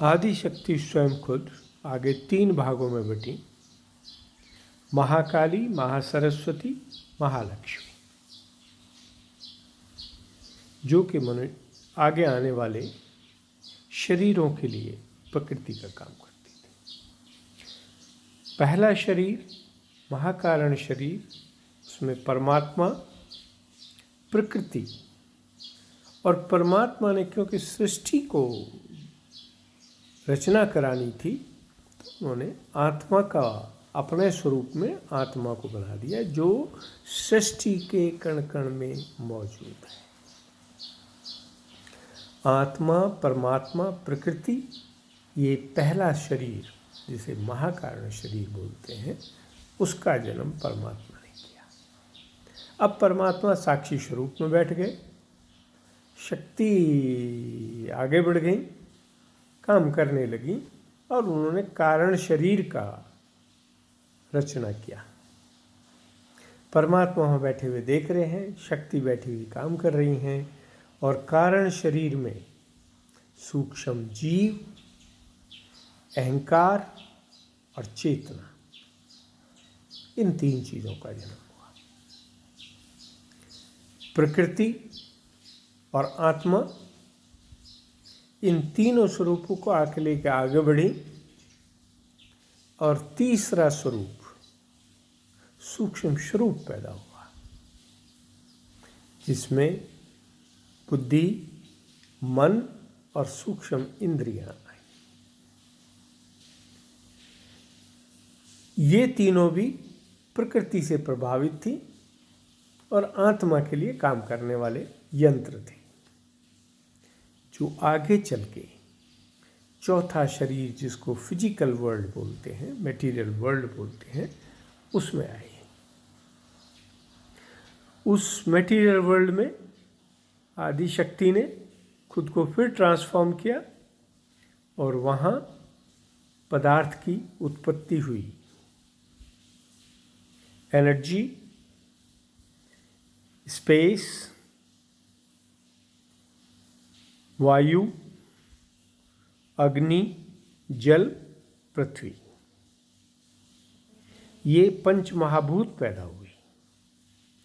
आदि शक्ति स्वयं खुद आगे 3 भागों में बटी, महाकाली, महासरस्वती, महालक्ष्मी, जो कि आगे आने वाले शरीरों के लिए प्रकृति का काम करती थी। पहला शरीर महाकारण शरीर, उसमें परमात्मा, प्रकृति, और परमात्मा ने क्योंकि सृष्टि को रचना करानी थी तो उन्होंने आत्मा का अपने स्वरूप में आत्मा को बना दिया, जो सृष्टि के कण कण में मौजूद है। आत्मा, परमात्मा, प्रकृति, ये पहला शरीर जिसे महाकारण शरीर बोलते हैं, उसका जन्म परमात्मा ने किया। अब परमात्मा साक्षी स्वरूप में बैठ गए, शक्ति आगे बढ़ गई, काम करने लगी, और उन्होंने कारण शरीर का रचना किया। परमात्मा वहाँ बैठे हुए देख रहे हैं, शक्ति बैठी हुई काम कर रही हैं, और कारण शरीर में सूक्ष्म जीव, अहंकार और चेतना, इन 3 चीज़ों का जन्म हुआ। प्रकृति और आत्मा, इन तीनों स्वरूपों को आके लेकर आगे बढ़ी, और तीसरा स्वरूप सूक्ष्म स्वरूप पैदा हुआ, जिसमें बुद्धि, मन और सूक्ष्म इंद्रियां आई। ये तीनों भी प्रकृति से प्रभावित थी और आत्मा के लिए काम करने वाले यंत्र थे, जो आगे चल के चौथा शरीर, जिसको फिजिकल वर्ल्ड बोलते हैं, मटेरियल वर्ल्ड बोलते हैं, उसमें आए। उस मटेरियल वर्ल्ड में आदि शक्ति ने खुद को फिर ट्रांसफॉर्म किया, और वहाँ पदार्थ की उत्पत्ति हुई। एनर्जी, स्पेस, वायु, अग्नि, जल, पृथ्वी, ये 5 महाभूत पैदा हुए।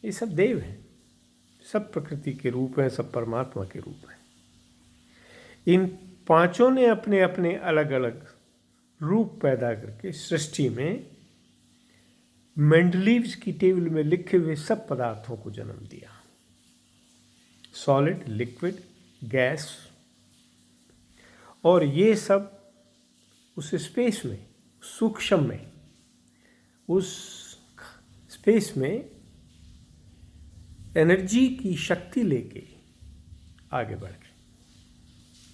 ये सब देव हैं, सब प्रकृति के रूप हैं, सब परमात्मा के रूप हैं। इन 5 ने अपने अपने अलग अलग रूप पैदा करके सृष्टि में मेंडलीव्स की टेबल में लिखे हुए सब पदार्थों को जन्म दिया। सॉलिड, लिक्विड, गैस, और ये सब उस स्पेस में, सूक्ष्म में, उस स्पेस में एनर्जी की शक्ति लेके आगे बढ़ गए।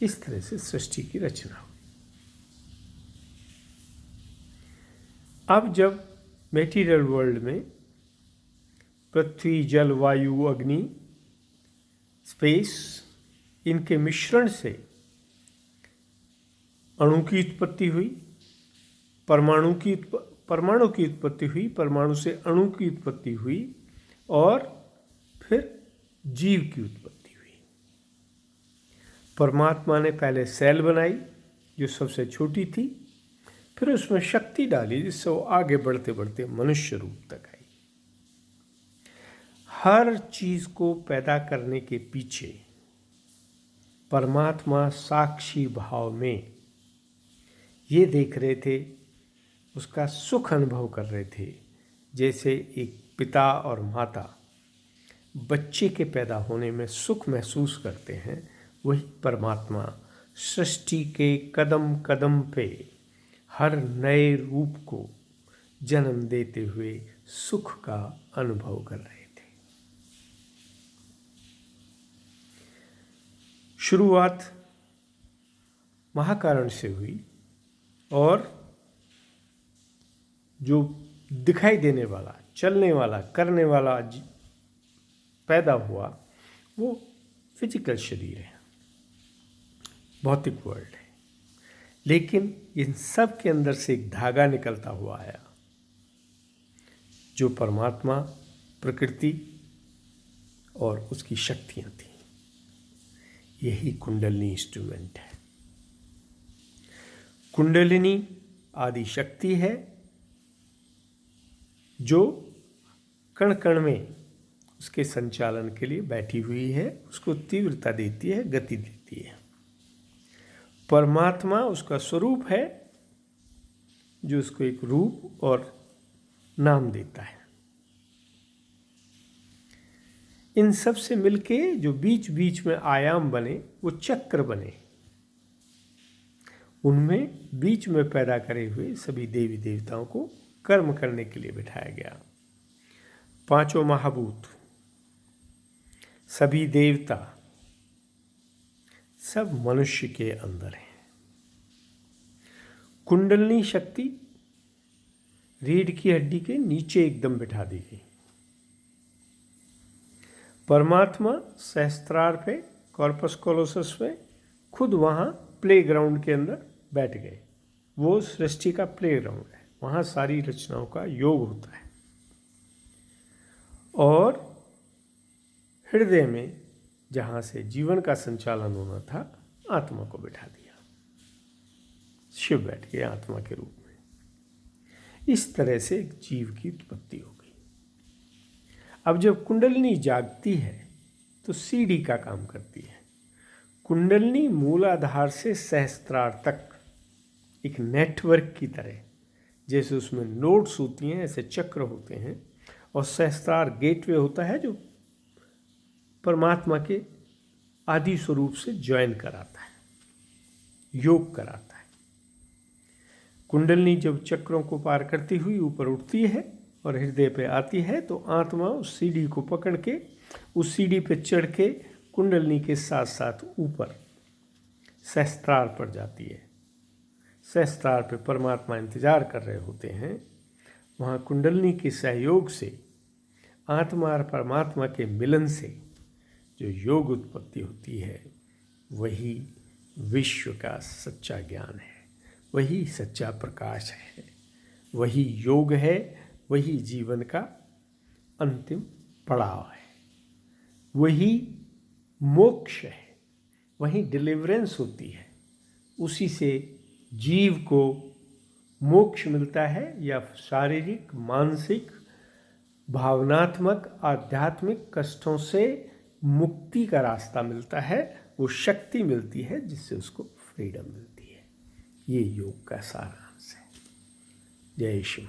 इस तरह से सृष्टि की रचना हुई। अब जब मटेरियल वर्ल्ड में पृथ्वी, जल, वायु, अग्नि, स्पेस, इनके मिश्रण से अणु की उत्पत्ति हुई, परमाणु की उत्पत्ति हुई, परमाणु से अणु की उत्पत्ति हुई, और फिर जीव की उत्पत्ति हुई। परमात्मा ने पहले सेल बनाई, जो सबसे छोटी थी, फिर उसमें शक्ति डाली, जिससे वो आगे बढ़ते बढ़ते मनुष्य रूप तक आई। हर चीज को पैदा करने के पीछे परमात्मा साक्षी भाव में ये देख रहे थे, उसका सुख अनुभव कर रहे थे। जैसे एक पिता और माता बच्चे के पैदा होने में सुख महसूस करते हैं, वही परमात्मा सृष्टि के कदम कदम पे हर नए रूप को जन्म देते हुए सुख का अनुभव कर रहे थे। शुरुआत महाकारण से हुई, और जो दिखाई देने वाला, चलने वाला, करने वाला पैदा हुआ, वो फिजिकल शरीर है, भौतिक वर्ल्ड है। लेकिन इन सब के अंदर से एक धागा निकलता हुआ आया, जो परमात्मा, प्रकृति और उसकी शक्तियाँ थीं। यही कुंडलिनी इंस्ट्रूमेंट है। कुंडलिनी आदि शक्ति है जो कण कण में उसके संचालन के लिए बैठी हुई है, उसको तीव्रता देती है, गति देती है। परमात्मा उसका स्वरूप है जो उसको एक रूप और नाम देता है। इन सब से मिलके जो बीच बीच में आयाम बने वो चक्र बने, उनमें बीच में पैदा करे हुए सभी देवी देवताओं को कर्म करने के लिए बिठाया गया। पांचों महाभूत, सभी देवता, सब मनुष्य के अंदर हैं। कुंडलिनी शक्ति रीढ़ की हड्डी के नीचे एकदम बिठा दी गई। परमात्मा सहस्त्रार पे, कॉर्पस कॉलोसस में खुद वहाँ प्लेग्राउंड के अंदर बैठ गए। वो सृष्टि का प्लेग्राउंड है, वहाँ सारी रचनाओं का योग होता है। और हृदय में जहाँ से जीवन का संचालन होना था, आत्मा को बिठा दिया। शिव बैठ गए आत्मा के रूप में। इस तरह से एक जीव की उत्पत्ति हो गई। अब जब कुंडलिनी जागती है तो सीढ़ी का काम करती है। कुंडलिनी मूलाधार से सहस्त्रार तक एक नेटवर्क की तरह, जैसे उसमें नोड्स होती हैं ऐसे चक्र होते हैं, और सहस्त्रार गेटवे होता है जो परमात्मा के आदि स्वरूप से ज्वाइन कराता है, योग कराता है। कुंडलिनी जब चक्रों को पार करती हुई ऊपर उठती है और हृदय पे आती है तो आत्मा उस सीढ़ी को पकड़ के, उस सीढ़ी पे चढ़ के कुंडलिनी के साथ साथ ऊपर सहस्त्रार पर जाती है। सहस्त्रार पे परमात्मा इंतजार कर रहे होते हैं। वहाँ कुंडलिनी के सहयोग से, आत्मा और परमात्मा के मिलन से जो योग उत्पत्ति होती है, वही विश्व का सच्चा ज्ञान है, वही सच्चा प्रकाश है, वही योग है, वही जीवन का अंतिम पड़ाव है, वही मोक्ष है, वही डिलीवरेंस होती है। उसी से जीव को मोक्ष मिलता है, या शारीरिक, मानसिक, भावनात्मक, आध्यात्मिक कष्टों से मुक्ति का रास्ता मिलता है, वो शक्ति मिलती है जिससे उसको फ्रीडम मिलती है। ये योग का सारांश है। जय श्री